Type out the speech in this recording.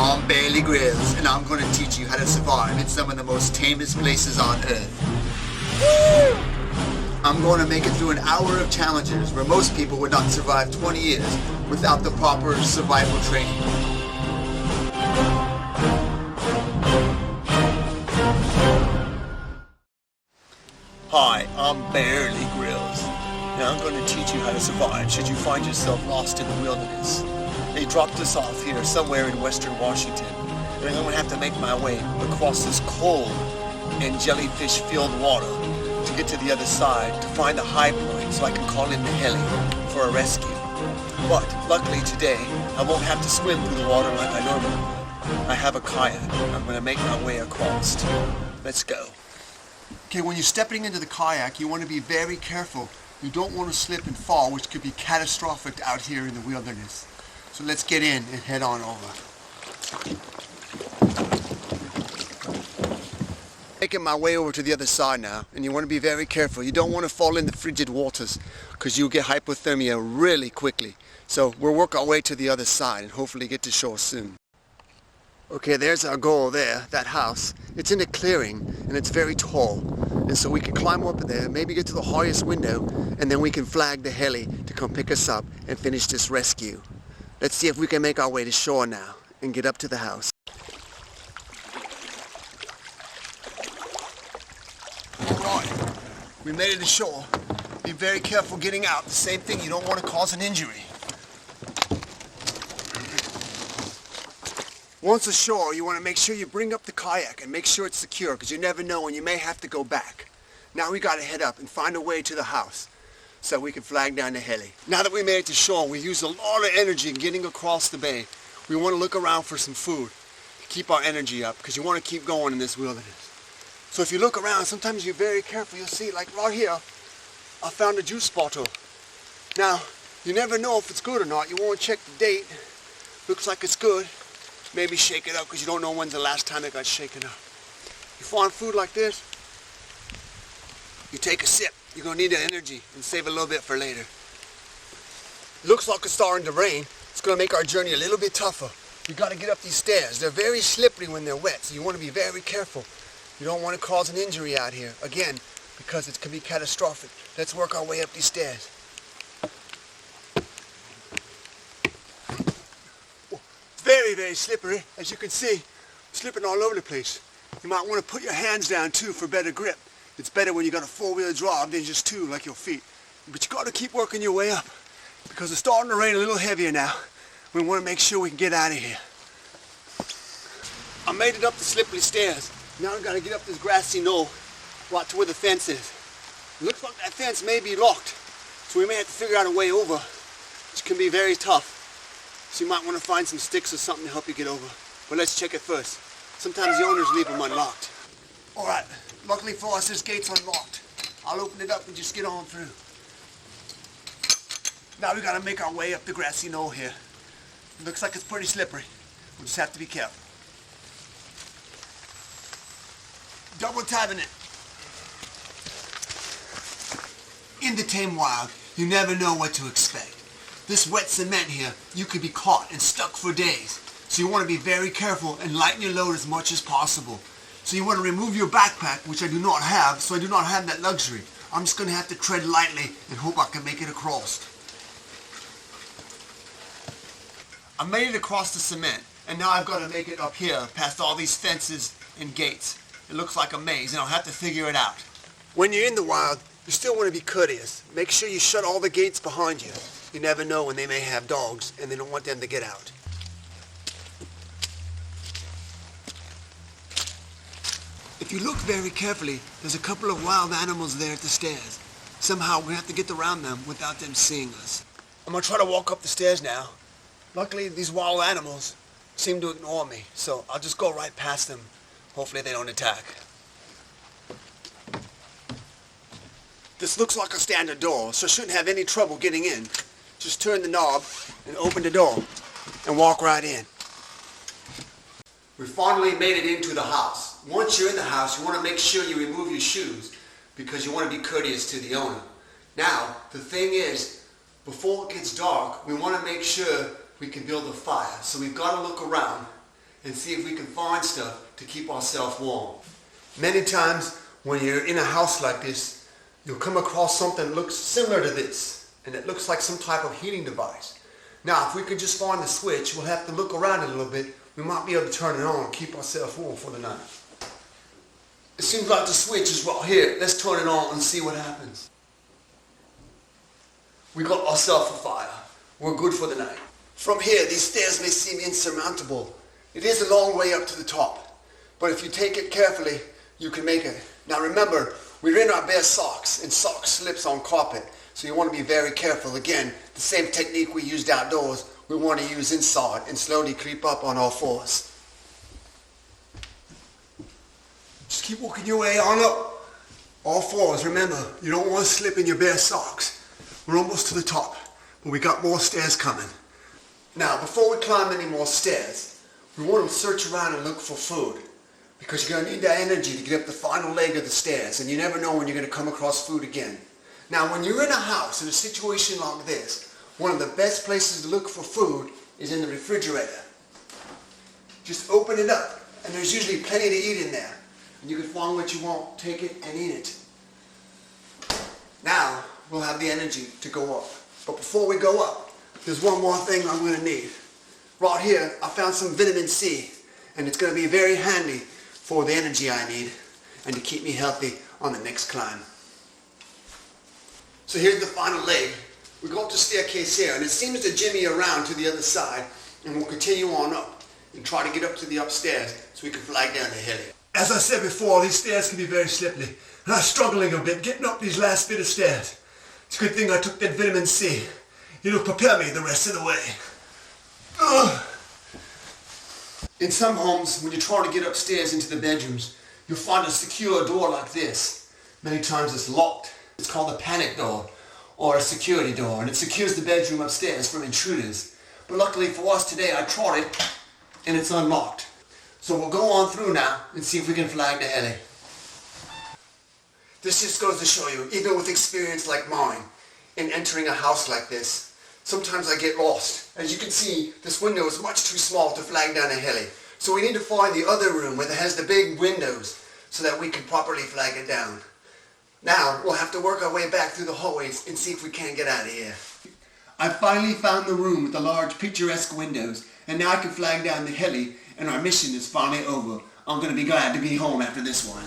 I'm Bear Grylls, and I'm going to teach you how to survive in some of the most tamest places on Earth. I'm going to make it through an hour of challenges where most people would not survive 20 years without the proper survival training. Hi, I'm Bear Grylls, and I'm going to teach you how to survive should you find yourself lost in the wilderness. They dropped us off here somewhere in western Washington, and I'm going to have to make my way across this cold and jellyfish-filled water to get to the other side to find a high point so I can call in the heli for a rescue. But luckily today, I won't have to swim through the water like I normally would. I have a kayak. I'm going to make my way across. Let's go. Okay, when you're stepping into the kayak, you want to be very careful. You don't want to slip and fall, which could be catastrophic out here in the wilderness. So let's get in and head on over. Making my way over to the other side now, and you want to be very careful. You don't want to fall in the frigid waters because you'll get hypothermia really quickly. So we'll work our way to the other side and hopefully get to shore soon. Okay, there's our goal there, that house. It's in a clearing and it's very tall. And so we can climb up there, maybe get to the highest window, and then we can flag the heli to come pick us up and finish this rescue. Let's see if we can make our way to shore now and get up to the house. Alright, we made it to shore. Be very careful getting out. The same thing, you don't want to cause an injury. Once ashore, you want to make sure you bring up the kayak and make sure it's secure because you never know when you may have to go back. Now we got to head up and find a way to the house so we can flag down the heli. Now that we made it to shore, we used a lot of energy in getting across the bay. We want to look around for some food to keep our energy up because you want to keep going in this wilderness. So if you look around, sometimes you're very careful. You'll see, like right here, I found a juice bottle. Now, you never know if it's good or not. You want to check the date. Looks like it's good. Maybe shake it up because you don't know when's the last time it got shaken up. You find food like this, you take a sip. You're going to need the energy and save a little bit for later. Looks like it's starting to rain. It's going to make our journey a little bit tougher. You got to get up these stairs. They're very slippery when they're wet, so you want to be very careful. You don't want to cause an injury out here, again, because it can be catastrophic. Let's work our way up these stairs. Very, very slippery, as you can see, slipping all over the place. You might want to put your hands down too for better grip. It's better when you got a four-wheel drive than just two like your feet. But you got to keep working your way up because it's starting to rain a little heavier now. We want to make sure we can get out of here. I made it up the slippery stairs. Now I've got to get up this grassy knoll right to where the fence is. It looks like that fence may be locked, so we may have to figure out a way over, which can be very tough. So you might want to find some sticks or something to help you get over. But let's check it first. Sometimes the owners leave them unlocked. Alright, luckily for us this gate's unlocked. I'll open it up and just get on through. Now we gotta make our way up the grassy knoll here. It looks like it's pretty slippery. We'll just have to be careful. Double tapping it. In the tame wild, you never know what to expect. This wet cement here, you could be caught and stuck for days. So you want to be very careful and lighten your load as much as possible. So you want to remove your backpack, which I do not have, so I do not have that luxury. I'm just going to have to tread lightly and hope I can make it across. I made it across the cement, and now I've got to make it up here past all these fences and gates. It looks like a maze, and I'll have to figure it out. When you're in the wild, you still want to be courteous. Make sure you shut all the gates behind you. You never know when they may have dogs, and they don't want them to get out. If you look very carefully, there's a couple of wild animals there at the stairs. Somehow we have to get around them without them seeing us. I'm going to try to walk up the stairs now. Luckily, these wild animals seem to ignore me, so I'll just go right past them. Hopefully they don't attack. This looks like a standard door, so I shouldn't have any trouble getting in. Just turn the knob and open the door and walk right in. We finally made it into the house. Once you're in the house, you want to make sure you remove your shoes because you want to be courteous to the owner. Now, the thing is, before it gets dark, we want to make sure we can build a fire. So we've got to look around and see if we can find stuff to keep ourselves warm. Many times when you're in a house like this, you'll come across something that looks similar to this, and it looks like some type of heating device. Now, if we could just find the switch, we'll have to look around a little bit. We might be able to turn it on and keep ourselves warm for the night. It seems like the switch is right here. Let's turn it on and see what happens. We got ourselves a fire. We're good for the night. From here, these stairs may seem insurmountable. It is a long way up to the top, but if you take it carefully, you can make it. Now remember, we're in our bare socks, and socks slips on carpet, so you want to be very careful. Again, the same technique we used outdoors, we want to use inside and slowly creep up on all fours. Just keep walking your way on up. All fours, remember, you don't want to slip in your bare socks. We're almost to the top, but we got more stairs coming. Now, before we climb any more stairs, we want to search around and look for food, because you're going to need that energy to get up the final leg of the stairs, and you never know when you're going to come across food again. Now, when you're in a house in a situation like this, one of the best places to look for food is in the refrigerator. Just open it up, and there's usually plenty to eat in there. And you can find what you want, take it, and eat it. Now, we'll have the energy to go up. But before we go up, there's one more thing I'm going to need. Right here, I found some vitamin C, and it's going to be very handy for the energy I need and to keep me healthy on the next climb. So here's the final leg. We go up the staircase here, and it seems to jimmy around to the other side, and we'll continue on up and try to get up to the upstairs so we can flag down the hill. As I said before, these stairs can be very slippery, and I'm struggling a bit getting up these last bit of stairs. It's a good thing I took that vitamin C. It'll propel me the rest of the way. Ugh. In some homes, when you try to get upstairs into the bedrooms, you'll find a secure door like this. Many times it's locked. It's called a panic door or a security door, and it secures the bedroom upstairs from intruders. But luckily for us today, I tried it and it's unlocked. So we'll go on through now and see if we can flag the heli. This just goes to show you, even with experience like mine, in entering a house like this, sometimes I get lost. As you can see, this window is much too small to flag down a heli. So we need to find the other room where it has the big windows so that we can properly flag it down. Now, we'll have to work our way back through the hallways and see if we can get out of here. I finally found the room with the large picturesque windows, and now I can flag down the heli, and our mission is finally over. I'm going to be glad to be home after this one.